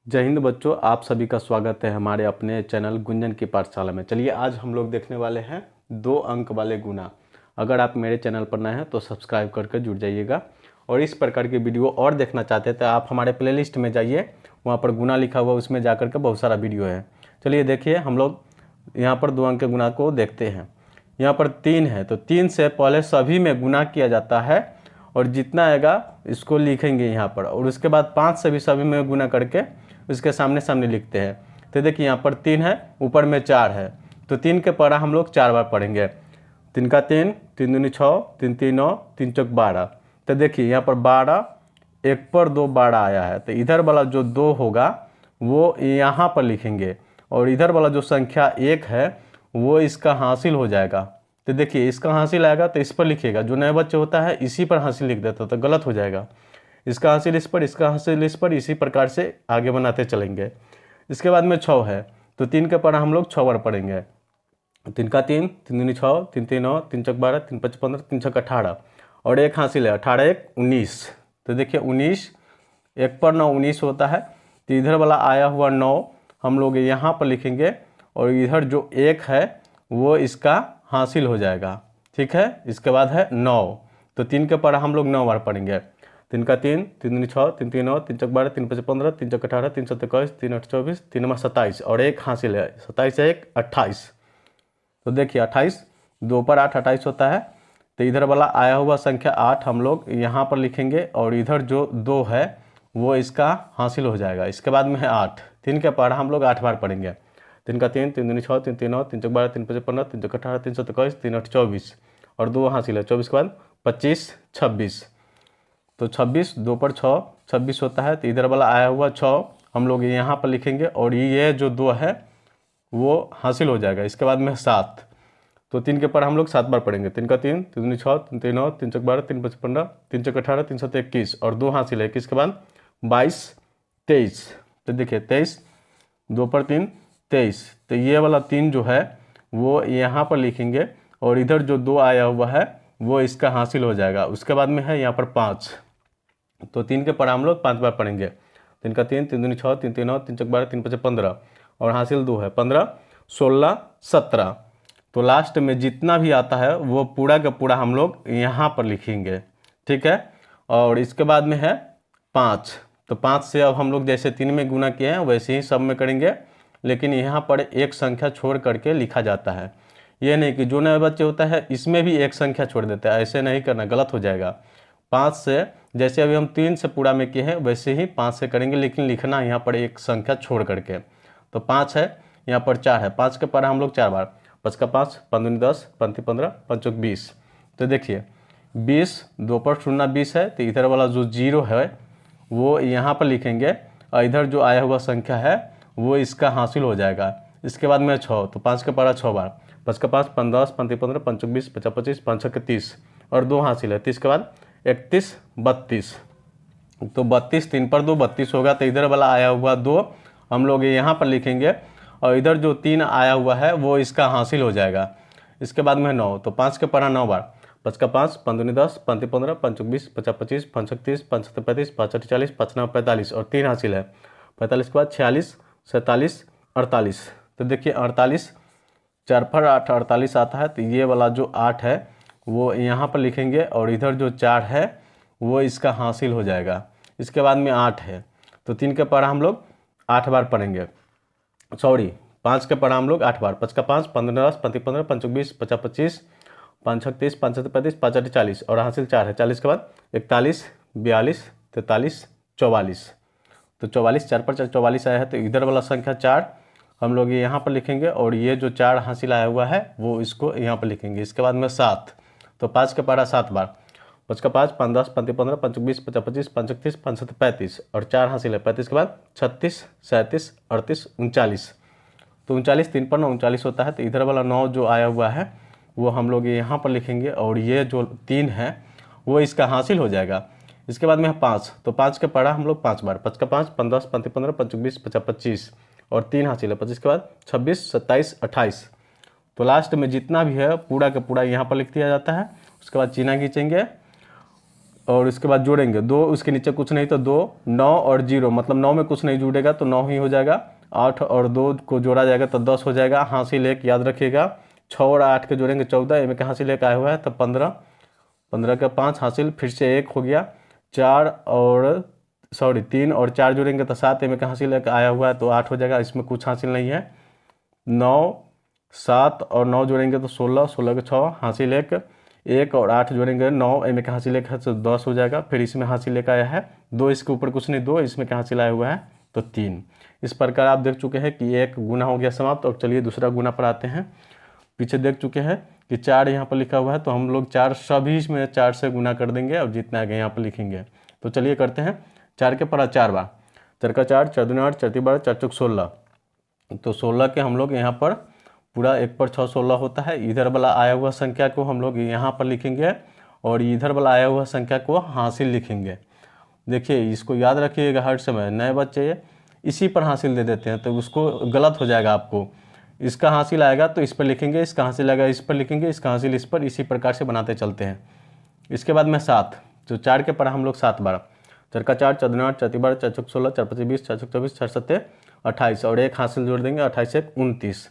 जय हिंद बच्चों, आप सभी का स्वागत है हमारे अपने चैनल गुंजन की पाठशाला में। चलिए आज हम लोग देखने वाले हैं 2 अंक वाले गुना। अगर आप मेरे चैनल पर नए हैं तो सब्सक्राइब करके जुड़ जाइएगा। और इस प्रकार की वीडियो और देखना चाहते हैं तो आप हमारे प्लेलिस्ट में जाइए, वहाँ पर गुना लिखा हुआ उसमें जा कर के बहुत सारा वीडियो है। चलिए देखिए, हम लोग यहाँ पर 2 अंक के गुना को देखते हैं। यहाँ पर 3 है तो 3 से पहले सभी में गुना किया जाता है और जितना आएगा इसको लिखेंगे यहाँ पर, और उसके बाद 5 से भी सभी में गुना करके उसके सामने सामने लिखते हैं। तो देखिए यहाँ पर 3 है, ऊपर में 4 है, तो 3 के पढ़ा हम लोग 4 बार पढ़ेंगे। 3 का 3, 3 दूनी 6, 3 3 9, 3 चौक 12। तो देखिए यहाँ पर 12, 1 पर 2 12 आया है, तो इधर वाला जो 2 होगा वो यहाँ पर लिखेंगे, और इधर वाला जो संख्या 1 है वो इसका हासिल हो जाएगा। तो देखिए इसका हासिल आएगा तो इस पर लिखिएगा, जो नए बच्चे होता है इसी पर हासिल लिख देता तो गलत हो जाएगा। इसका हासिल इस पर, इसका हासिल इस पर, इसी प्रकार से आगे बनाते चलेंगे। इसके बाद में 6 है तो 3 के पढ़ा हम लोग 6 बार पढ़ेंगे। 3 का 3, 3 दूनी 6, 3 3 9, 3 चौक 12, 3 5 15, 3 छक 18, और 1 हासिल है, 18 1 19। तो देखिए 19, 1 पर 9 19 होता है, तो इधर वाला आया हुआ 9 हम लोग यहाँ पर लिखेंगे, और इधर जो 1 है वो इसका हासिल हो जाएगा। ठीक है, इसके बाद है 9, तो 3 के पढ़ा हम लोग 9 बार पढ़ेंगे। 3 का 3, 3 दूनी 6, 3 3 9, 3 चौक 12, 3 5 15, 3 चौक 18, 3 7 21, 3 8 24, 3 9 27, और 1 हासिल है, 27 1 28। तो देखिए 28, 2 पर 8 28 होता है, तो इधर वाला आया हुआ संख्या 8 हम लोग यहाँ पर लिखेंगे, और इधर जो 2 है वो इसका हासिल हो जाएगा। इसके बाद में है 8, 3 के पढ़ा हम लोग 8 बार पढ़ेंगे। 3 का 3, 3 दूनी 6, 3 3 9, 3 चौक 12, 3 5 15, 3 चौक 18, 3 7 21, 3 8 24, और 2 हासिल है, 24 के बाद 25 26। तो 26, 2 पर 6 26 होता है, तो इधर वाला आया हुआ 6 हम लोग यहाँ पर लिखेंगे, और ये जो 2 है वो हासिल हो जाएगा। इसके बाद में 7, तो 3 के पर हम लोग 7 बार पढ़ेंगे। 3 का 3, 3 दूनी 6, 3 3 9, 3 चौक 12, 3 5 15, 3 चौक 18, 3 7 21, और 2 हासिल है, 21 के बाद 22 23। तो देखिए 23, 2 पर 3 23, तो ये वाला 3 जो है वो यहाँ पर लिखेंगे, और इधर जो 2 आया हुआ है वो इसका हासिल हो जाएगा। उसके बाद में है यहाँ पर 5, तो 3 के पढ़ा हम लोग 5 बार पढ़ेंगे। 3 का 3, 3 दूनी 6, 3 3 9, 3 चौक 12, 3 5 15, और हासिल 2 है, 15 16 17। तो लास्ट में जितना भी आता है वो पूरा का पूरा हम लोग यहाँ पर लिखेंगे। ठीक है, और इसके बाद में है 5, तो 5 से अब हम लोग जैसे 3 में गुना किए हैं वैसे ही सब में करेंगे, लेकिन यहाँ पर एक संख्या छोड़ करके लिखा जाता है। ये नहीं कि जो नए बच्चे होता है इसमें भी एक संख्या छोड़ देता है, ऐसे नहीं करना, गलत हो जाएगा। 5 से जैसे अभी हम 3 से पूरा में किए हैं वैसे ही 5 से करेंगे, लेकिन लिखना यहाँ पर एक संख्या छोड़ करके। तो 5 है, यहाँ पर 4 है, 5 के पढ़ा हम लोग 4 बार, 5 का 5, 5 दूनी 10, 5 15, 5 चौक 20। तो देखिए 20, 2 पर 0 20 है, तो इधर वाला जो 0 है वो यहाँ पर लिखेंगे, और इधर जो आया हुआ संख्या है वो इसका हासिल हो जाएगा। इसके बाद में 6, तो 5 के पढ़ा 6 बार, 5 का 5, 15 5 15, 5 चौक 20, 50 25, 5 6 30, और 2 हासिल है, 30 के बाद 31 32। तो 32, 3 पर 2 32 होगा, तो इधर वाला आया हुआ 2 हम लोग यहाँ पर लिखेंगे, और इधर जो 3 आया हुआ है वो इसका हासिल हो जाएगा। इसके बाद में 9, तो 5 के पढ़ा 9 बार, 5 का 5, 5 दूनी 10, 5 15, 5 चौक 20, 50 25, 5 छक 30, 5 7 35, 5 8 40, 5 9 45, और 3 हासिल है, 45 के बाद 46 47 48। तो देखिए 48, 4 पर 8 48 आता है, तो ये वाला जो 8 है वो यहाँ पर लिखेंगे, और इधर जो 4 है वो इसका हासिल हो जाएगा। इसके बाद में 8 है, तो 3 के पढ़ा हम लोग 8 बार पढ़ेंगे, सॉरी 5 के पढ़ा हम लोग 8 बार, 5 का 5, 15 10, 5 15, 5 20, 50 25, 5 6 30, 5 7 35, 5 8 40, और हासिल 4 है, 40 के बाद 41 42 43 44। तो 44, 4 पर 4 44 आया है, तो इधर वाला संख्या 4 हम लोग ये यहाँ पर लिखेंगे, और ये जो 4 हासिल आया हुआ है वो इसको यहाँ पर लिखेंगे। इसके बाद में 7, तो 5 के पढ़ा 7 बार, 5 का 5, 5 10, 5 15, 5 20, 50 25, 5 31, 5 7 35, और 4 हासिल है, 35 के बाद 36 37 38 39। तो 39, 3 पर 9 39 होता है, तो इधर वाला 9 जो आया हुआ है वो हम लोग यहाँ पर लिखेंगे, और ये जो 3 है वो इसका हासिल हो जाएगा। इसके बाद में है 5, तो 5 के पढ़ा हम लोग 5 बार, 5 का 5, 5 10, 5 15, 5 20, 50 25, और 3 हासिल है, 25 के बाद 26 27 28। तो लास्ट में जितना भी है पूरा का पूरा यहाँ पर लिख दिया जाता है। उसके बाद चिन्ह खींचेंगे, और इसके बाद जोड़ेंगे 2, उसके नीचे कुछ नहीं तो 2, 9 और 0, मतलब 9 में कुछ नहीं जुड़ेगा तो 9 ही हो जाएगा। 8 और 2 को जोड़ा जाएगा तो 10 हो जाएगा। हासिल 1 याद रखिएगा। 6 और 8 के जोड़ेंगे 14, इनमें का हासिल 1 आया हुआ है तो 15, 15 का 5 हासिल, फिर से 1 हो गया। 3 और 4 जोड़ेंगे तो 7, इनमें का हासिल 1 आया हुआ है तो 8 हो जाएगा। इसमें कुछ हासिल नहीं है। 9, 7 और 9 जोड़ेंगे तो 16, 16 के 6 हासिल 1 और 8 जोड़ेंगे 9, इनमें का हासिल 1 है तो 10 हो जाएगा। फिर इसमें हासिल 1 आया है 2, इसके ऊपर कुछ नहीं 2, इसमें का हासिल आया हुआ है तो 3। इस प्रकार आप देख चुके हैं कि एक गुना हो गया समाप्त। और चलिए दूसरा गुना पर आते हैं। पीछे देख चुके हैं कि 4 यहाँ पर लिखा हुआ है तो हम लोग 4 सभी में 4 से गुना कर देंगे और जितना आगे यहाँ पर लिखेंगे। तो चलिए करते हैं। 4 के पढ़ा 4 बार, 4 का 4, 4 दूनी 8, 4 तीन 12, 4 चौक 16। तो 16 के हम लोग यहाँ पर पूरा 1 पर 6 16 होता है। इधर वाला आया हुआ संख्या को हम लोग यहाँ पर लिखेंगे और इधर वाला आया हुआ संख्या को हासिल लिखेंगे। देखिए इसको याद रखिएगा हर समय। नए बच्चे इसी पर हासिल दे देते हैं तो उसको गलत हो जाएगा। आपको इसका हासिल आएगा तो इस पर लिखेंगे, इसका हासिल आएगा इस पर लिखेंगे, इसका हासिल इस पर, इसी प्रकार से बनाते चलते हैं। इसके बाद में 7, तो 4 के पढ़ा हम लोग 7 बार, 4 का 4, 4 दूनी 8, 4 तीन 12, 4 चौक 16, 4 पच्चीस 20, 4 चौक 24, 4 सत्ते 28 और 1 हासिल जोड़ देंगे, 28 1 29।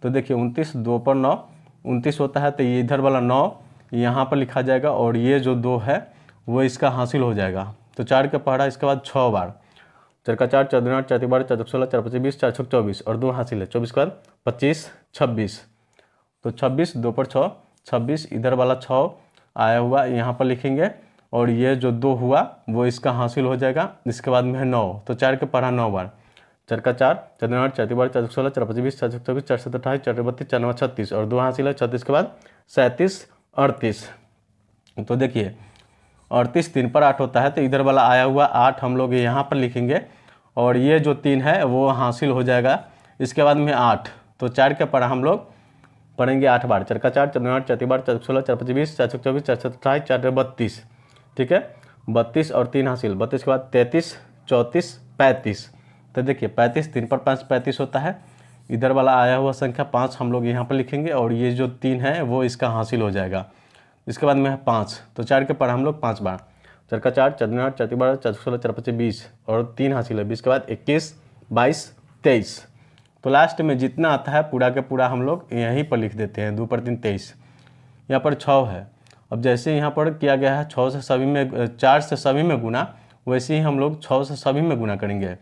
तो देखिए 29, 2 पर 9, 29 होता है तो ये इधर वाला 9 यहाँ पर लिखा जाएगा और ये जो 2 है वो इसका हासिल हो जाएगा। तो 4 के पढ़ा इसके बाद 6 बार, 4 का 4, 4 दूनी 8, 4 तीन 12, 4 चौक 16, 4 पच्चीस 20, 4 चौक 24 और 2 हासिल है 24 के बाद 25 26। तो 26, 2 पर 6 26, इधर वाला 6 आया हुआ यहाँ पर लिखेंगे और ये जो 2 हुआ वो इसका हासिल हो जाएगा। इसके बाद में है 9, तो 4 के पढ़ा 9 बार, 4 का 4, 4 दूनी 8, 4 तीन 12, 4 चौक 16, 4 पच्चीस 20, 4 चौक 24, 4 सत्ते 28, 4 32, 4 नौ 36 और 2 हासिल है 36 के बाद 37 38। तो देखिए 38 3 पर 8 होता है तो इधर वाला आया हुआ 8 हम लोग यहाँ पर लिखेंगे और ये जो 3 है वो हासिल हो जाएगा। इसके बाद में 8, तो 4 के पढ़ा हम लोग पढ़ेंगे 8 बार, 4 का 4, 4 दूनी 8, 4 तीन 12, 4 चौक 16, 4 पच्चीस 20, 4 चौक 24, 4 सत्ते 28, 4 32। ठीक है, 32 और 3 हासिल, 32 के बाद 33 34 35। तो देखिए 35 3 पर 5 35 होता है। इधर वाला आया हुआ संख्या 5 हम लोग यहाँ पर लिखेंगे और ये जो 3 है वो इसका हासिल हो जाएगा। इसके बाद में है 5, तो 4 के पढ़ा हम लोग 5 बार, 4 का 4, 4 दूनी 8, 4 तीन 12, 4 चौक 16, 4 पच्चीस 20 और 3 हासिल है 20 के बाद 21 22 23। तो लास्ट में जितना आता है पूरा के पूरा हम लोग यहीं पर लिख देते हैं। 2 पर 3 23। यहाँ पर 6 है। अब जैसे यहाँ पर किया गया है 6 से सभी में 4 से सभी में गुना, वैसे ही हम लोग 6 से सभी में गुना करेंगे।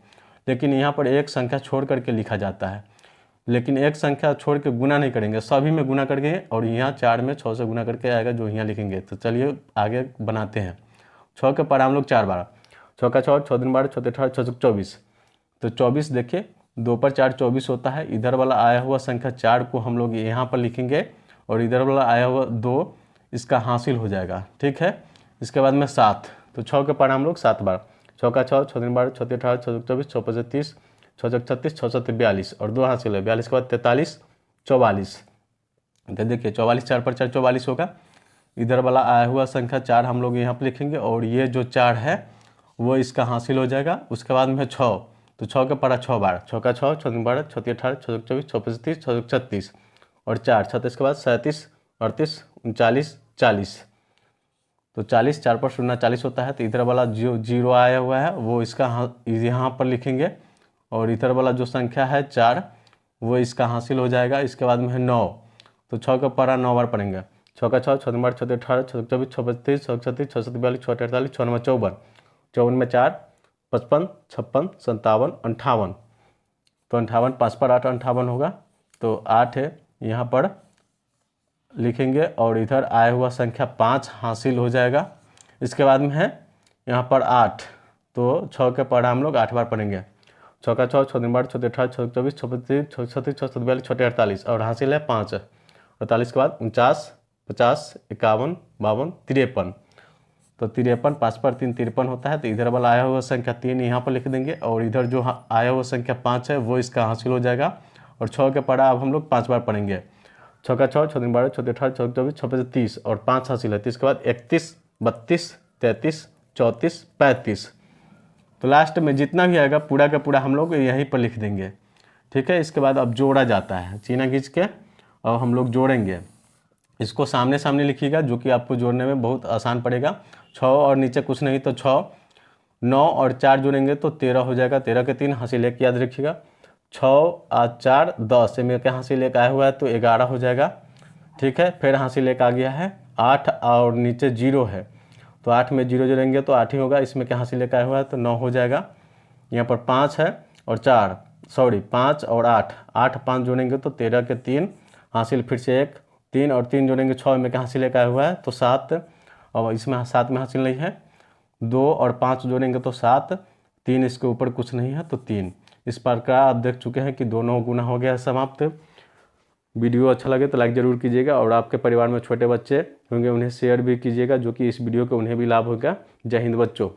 लेकिन यहाँ पर एक संख्या छोड़ करके लिखा जाता है, लेकिन एक संख्या छोड़ के गुना नहीं करेंगे, सभी में गुना करके और यहाँ 4 में 6 से गुना करके आएगा जो यहाँ लिखेंगे। तो चलिए आगे बनाते हैं। 6 के पढ़ा हम लोग 4 बार, 6 का 6, 6 दूनी 12, 6 तीन 18, 6 चौक 24। तो 24 देखिए 2 पर 4 24 होता है। इधर वाला आया हुआ संख्या 4 को हम लोग यहाँ पर लिखेंगे और इधर वाला आया हुआ 2 इसका हासिल हो जाएगा। ठीक है, इसके बाद में 7, तो 6 के पढ़ा हम लोग 7 बार, 6 का 6, 6 दूनी 12, 6 तीन 18, 6 चौक 24, 6 पच्चीस 30, 6 चौक 36, 6 सत्ते 42 और 2 हासिल है 42 के बाद 43 44। तो देखिए 44 4 पर 4 44 होगा। इधर वाला आया हुआ संख्या 4 हम लोग यहाँ पर लिखेंगे और ये जो 4 है वो इसका हासिल हो जाएगा। उसके बाद में 6, तो 6 के पढ़ा 6 बार, 6 का 6, 6 दूनी 12, 6 तीन 18, 6 चौक 24, 6 पच्चीस 30, 6 चौक 36 और 4 36 के बाद 37 38 39 40। तो 40 4 पर 0 40 होता है। तो इधर वाला जो 0 आया हुआ है वो इसका यहाँ पर लिखेंगे और इधर वाला जो संख्या है 4 वो इसका हासिल हो जाएगा। इसके बाद में है 9, तो 6 का पढ़ा 9 बार पढ़ेंगे, 6 का 6, 6 दूनी 12, 6 तीन 18, 6 चौक 24, 6 पच्चीस 30, 6 चौक 36, 6 सत्ते 42, 6 अट्ठे 48, 6 नौ 54, 54 में 4 55 56 57 58। तो 58 5 पर 8 58 होगा। तो 8 है यहाँ पर लिखेंगे और इधर आया हुआ संख्या 5 हासिल हो जाएगा। इसके बाद में है यहाँ पर 8, तो 6 के पढ़ा हम लोग 8 बार पढ़ेंगे, 6 का 6, 6 दूनी 12, 6 तीन 18, 6 चौक 24, 6 पच्चीस 6 37 6 सत्ते 42, 6 48 और हासिल है 5 48 के बाद 49 50 51 52 53। तो 53 5 पर 3 53 होता है। तो इधर वाला आया हुआ संख्या 3 यहाँ पर लिख देंगे और इधर जो आया हुआ संख्या 5 है वो इसका हासिल हो जाएगा। और 6 के पढ़ा अब हम लोग 5 बार पढ़ेंगे, 6 का 6, 6 दूनी 12, 6 तीन 18, 6 24, 6 पच्चीस 30 और 5 हासिल है 30 के बाद 31 32 33 34 35। तो लास्ट में जितना भी आएगा पूरा का पूरा हम लोग यहीं पर लिख देंगे। ठीक है, इसके बाद अब जोड़ा जाता है, चीना खींच के और हम लोग जोड़ेंगे। इसको सामने सामने लिखिएगा, जो कि आपको जोड़ने में बहुत आसान पड़ेगा। 6 और नीचे कुछ नहीं तो 6, 9 और 4 जोड़ेंगे तो 13 हो जाएगा। 13 के 3 हासिल एक याद रखिएगा। 6 और 4 10, में क्या हासिल एक आया हुआ है तो 11 हो जाएगा। ठीक है, फिर हासिल एक आ गया है 8 और नीचे 0 है, तो 8 में 0 जोड़ेंगे तो 8 ही होगा। इसमें क्या हासिल एक आया हुआ है तो 9 हो जाएगा। यहाँ पर 5 है और 5 और 8, 8 5 जोड़ेंगे तो 13 के 3 हासिल फिर से एक, 3 और 3 जोड़ेंगे 6 में क्या हासिल एक आया हुआ है तो 7, और इसमें 7 में हासिल नहीं है। 2 और 5 जोड़ेंगे तो 7, 3 इसके ऊपर कुछ नहीं है तो 3। इस प्रकार आप देख चुके हैं कि दोनों गुना हो गया है समाप्त। वीडियो अच्छा लगे तो लाइक ज़रूर कीजिएगा, और आपके परिवार में छोटे बच्चे होंगे उन्हें शेयर भी कीजिएगा, जो कि इस वीडियो को उन्हें भी लाभ होगा। जय हिंद बच्चों।